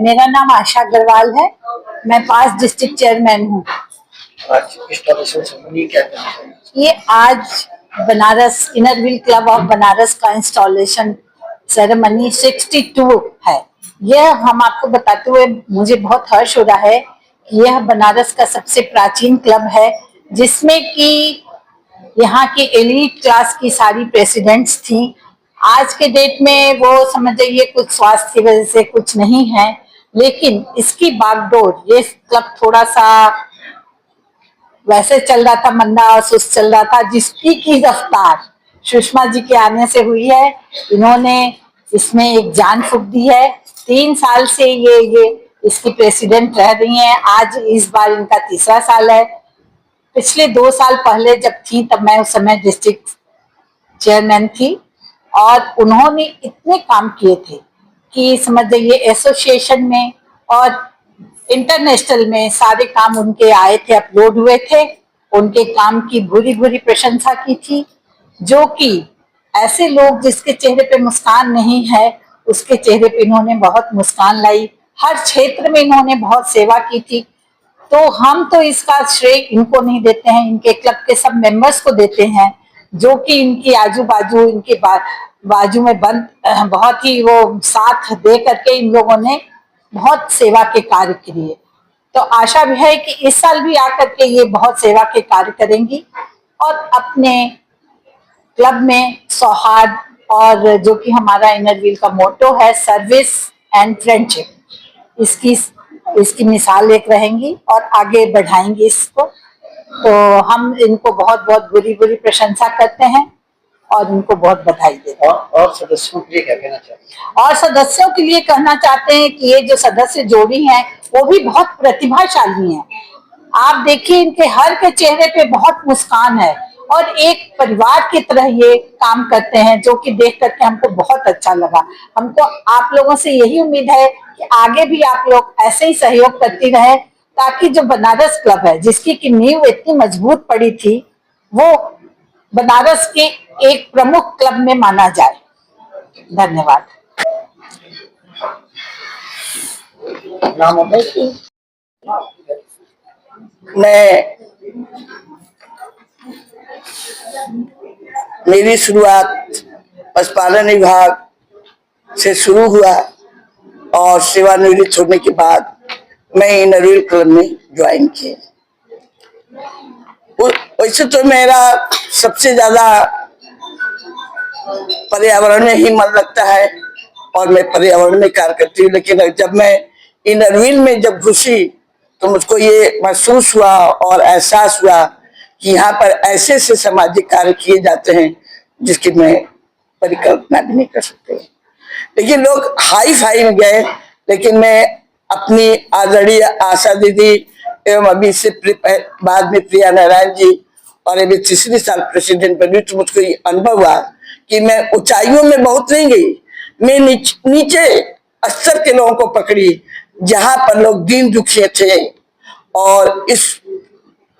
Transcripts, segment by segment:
मेरा नाम आशा अग्रवाल है। मैं पास डिस्ट्रिक्ट चेयरमैन हूँ। ये आज Banaras inner wheel club of Banaras का इंस्टॉलेशन सेरेमनी 62 है। यह हम आपको बताते हुए मुझे बहुत हर्ष हो रहा है कि यह बनारस का सबसे प्राचीन क्लब है, जिसमें कि यहाँ की एलीट क्लास की सारी प्रेसिडेंट्स थी। आज के डेट में वो समझ जाइए कुछ स्वास्थ्य की वजह से कुछ नहीं है, लेकिन इसकी बागडोर ये क्लब थोड़ा सा वैसे चल रहा था, मंदा और सुस्त चल रहा था, जिसकी की रफ्तार सुषमा जी के आने से हुई है। इन्होंने इसमें एक जान फूंक दी है। 3 साल से ये इसकी प्रेसिडेंट रह रही हैं। आज इस बार इनका तीसरा साल है। पिछले 2 साल पहले जब थी तब मैं उस समय डिस्ट्रिक्ट चेयरमैन थी, और उन्होंने इतने काम किए थे कि समझ जाइए एसोसिएशन में और इंटरनेशनल में सारे काम उनके आए थे, अपलोड हुए थे। उनके काम की भूरी भूरी प्रशंसा की थी, जो कि ऐसे लोग जिसके चेहरे पे मुस्कान नहीं है उसके चेहरे पे इन्होंने बहुत मुस्कान लाई। हर क्षेत्र में इन्होंने बहुत सेवा की थी। तो हम तो इसका श्रेय इनको नहीं देते हैं, इनके क्लब के सब मेंबर्स को देते हैं, जो कि इनकी आजू बाजू इनके बाजू में बंद बहुत ही वो साथ दे करके इन लोगों ने बहुत सेवा के कार्य किए। तो आशा भी है कि इस साल भी आकर के ये बहुत सेवा के कार्य करेंगी और अपने क्लब में सौहार्द, और जो कि हमारा इनर व्हील का मोटो है सर्विस एंड फ्रेंडशिप, इसकी मिसाल एक रहेंगी और आगे बढ़ाएंगी इसको। तो हम इनको बहुत बहुत बुरी बुरी प्रशंसा करते हैं और इनको बहुत बधाई देते हैं। और सदस्यों के लिए क्या कहना चाहते हैं? और सदस्यों के लिए कहना चाहते हैं कि ये जो सदस्य जोड़ी हैं वो भी बहुत प्रतिभाशाली हैं। आप देखिए इनके हर के चेहरे पे बहुत मुस्कान है और एक परिवार की तरह ये काम करते हैं, जो कि देख करके हमको बहुत अच्छा लगा। हमको आप लोगों से यही उम्मीद है कि आगे भी आप लोग ऐसे ही सहयोग करती रहे, ताकि जो बनारस क्लब है जिसकी की नींव इतनी मजबूत पड़ी थी, वो बनारस के एक प्रमुख क्लब में माना जाए। धन्यवाद। मेरी शुरुआत पशुपालन विभाग से शुरू हुआ और सेवानिवृत्त होने के बाद मैं इनर व्हील क्लब में ज्वाइन किया। वैसे तो मेरा सबसे ज्यादा पर्यावरण में ही मन लगता है और मैं पर्यावरण में कार्य करती हूँ, लेकिन जब मैं इनर व्हील में जब घुसी तो मुझको ये महसूस हुआ और एहसास हुआ कि यहाँ पर ऐसे ऐसे सामाजिक कार्य किए जाते हैं जिसकी मैं परिकल्पना भी नहीं कर सकते। लेकिन लोग हाई फाई में गए, लेकिन मैं अपनी आदरणीय आशा दीदी एवं अभी से बाद में प्रिया नारायण जी और अभी तीसरे साल प्रेसिडेंट बनी, तो मुझको ये अनुभव हुआ कि मैं ऊंचाइयों में बहुत नहीं गई, मैं नीचे स्तर के लोगों को पकड़ी, जहां पर लोग दीन दुखिए थे। और इस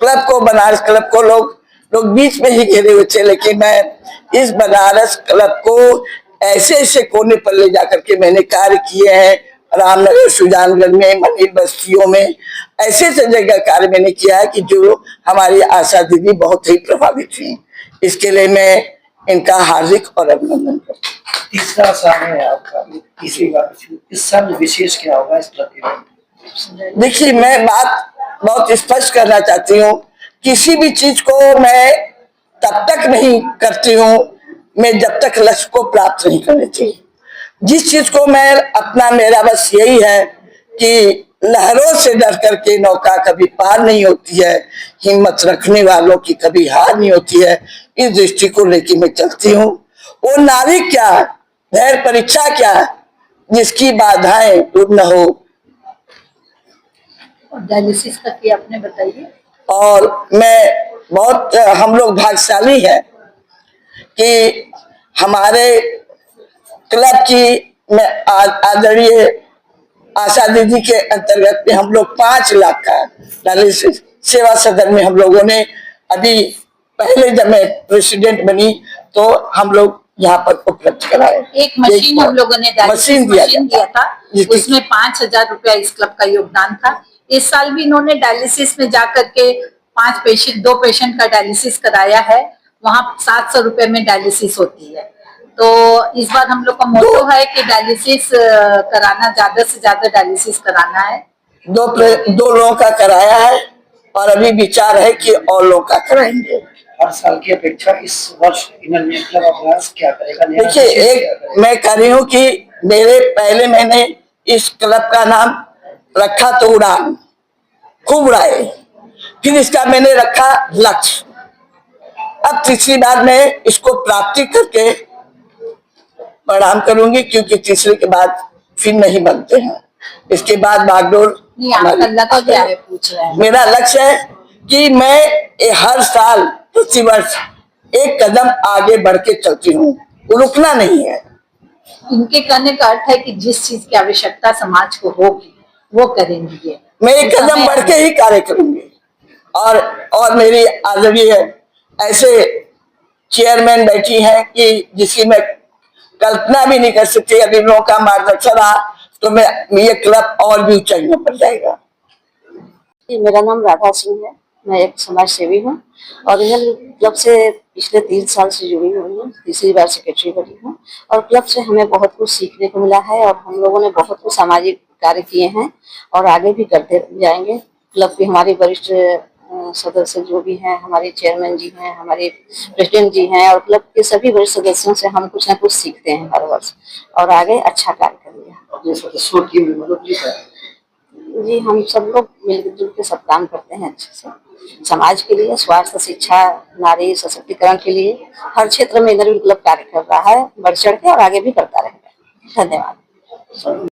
क्लब को, बनारस क्लब को लोग बीच में ही घेरे हुए थे, लेकिन मैं इस बनारस क्लब को ऐसे ऐसे कोने पर ले जाकर के मैंने कार्य किए हैं। रामनगर, सुजानगढ़ में, मनीर बस्तियों में ऐसे ऐसे जगह कार्य मैंने किया है कि जो हमारी आशा दीदी बहुत ही प्रभावित थी। इसके लिए मैं इनका हार्दिक और अभिनंदन करता हूँ। तीसरा साल है आपका, तीसरी बार इस साल विशेष क्या होगा इस क्लब? देखिए, मैं बात बहुत स्पष्ट करना चाहती हूँ, किसी भी चीज को मैं तब तक नहीं करती हूँ मैं जब तक लक्ष्य को प्राप्त नहीं कर लेती। जिस चीज को मैं अपना, मेरा बस यही है कि लहरों से डर करके नौका कभी पार नहीं होती है, हिम्मत रखने वालों की कभी हार नहीं होती है। इस दृष्टि को लेकर मैं चलती हूँ। वो नाविक क्या, धैर्य परीक्षा क्या, जिसकी बाधाएं दूर न हो। डायलिसिस का किया आपने, बताइए। और मैं बहुत, हम लोग भाग्यशाली हैं कि हमारे क्लब की मैं आदरणीय आशा दीदी के अंतर्गत में हम लोग 5 लाख का डायलिसिस सेवा सदन में हम लोगों ने, अभी पहले जब मैं प्रेसिडेंट बनी तो हम लोग यहाँ पर उपलब्ध कराए। एक मशीन हम लोगों ने मशीन मशीन दिया था, जिसकी- उसमें 5,000 रुपया इस क्लब का योगदान था। इस साल भी इन्होंने डायलिसिस में जाकर के 2 पेशेंट का डायलिसिस कराया है। वहाँ 700 रुपए में डायलिसिस होती है। तो इस बार हम लोग का मोटो है कि डायलिसिस कराना, ज्यादा से ज्यादा डायलिसिस कराना है। 2 लोगों का कराया है और अभी विचार है कि और लोगों का कराएंगे। हर साल की अपेक्षा इस वर्ष इनर क्लब अभ्यास क्या करेगा? देखिए, एक मैं कह रही हूँ कि पहले मैंने इस क्लब का नाम रखा तो उड़ान, खूब उड़ाए, फिर इसका मैंने रखा लक्ष्य। अब तीसरी बार मैं इसको प्राप्ति करके प्रणाम करूंगी, क्योंकि तीसरे के बाद फिर नहीं बनते हैं। इसके बाद बागडोर क्या है पूछ रहे हैं। मेरा लक्ष्य है कि मैं हर साल प्रतिवर्ष एक कदम आगे बढ़ के चलती हूँ, रुकना नहीं है। इनके कहने का अर्थ है कि जिस चीज की आवश्यकता समाज को होगी वो करेंगे ये। मैं एक कदम बढ़ के ही कार्य करूंगी। और मेरी आदरणीय ऐसे चेयरमैन बैठी हैं कि जिसकी मैं कल्पना भी नहीं कर सकती। अभी लोगों का मार्गदर्शन रहा तो मैं ये क्लब और भी ऊंचाइयों पर जाएगा। मेरा नाम राधा सिंह है, मैं एक समाज सेवी हूँ और इनर क्लब से पिछले 3 साल से जुड़ी हुई हूँ, तीसरी बार सेक्रेटरी बनी हूँ। और क्लब से हमें बहुत कुछ सीखने को मिला है और हम लोगों ने बहुत कुछ सामाजिक कार्य किए हैं और आगे भी करते जाएंगे। क्लब के हमारे वरिष्ठ सदस्य जो भी हैं, हमारे चेयरमैन जी हैं, हमारे प्रेसिडेंट जी हैं और क्लब के सभी वरिष्ठ सदस्यों से हम कुछ ना कुछ सीखते हैं हर वर्ष और आगे अच्छा कार्य करेंगे। अपने सदस्यों की मदद भी करें। जी, हम सब लोग मिलजुल के सब काम करते हैं अच्छे से, समाज के लिए, स्वास्थ्य, शिक्षा, नारी सशक्तिकरण के लिए हर क्षेत्र में इनर क्लब कार्य कर रहा है, बढ़ चढ़ के और आगे भी करता रहेगा। धन्यवाद।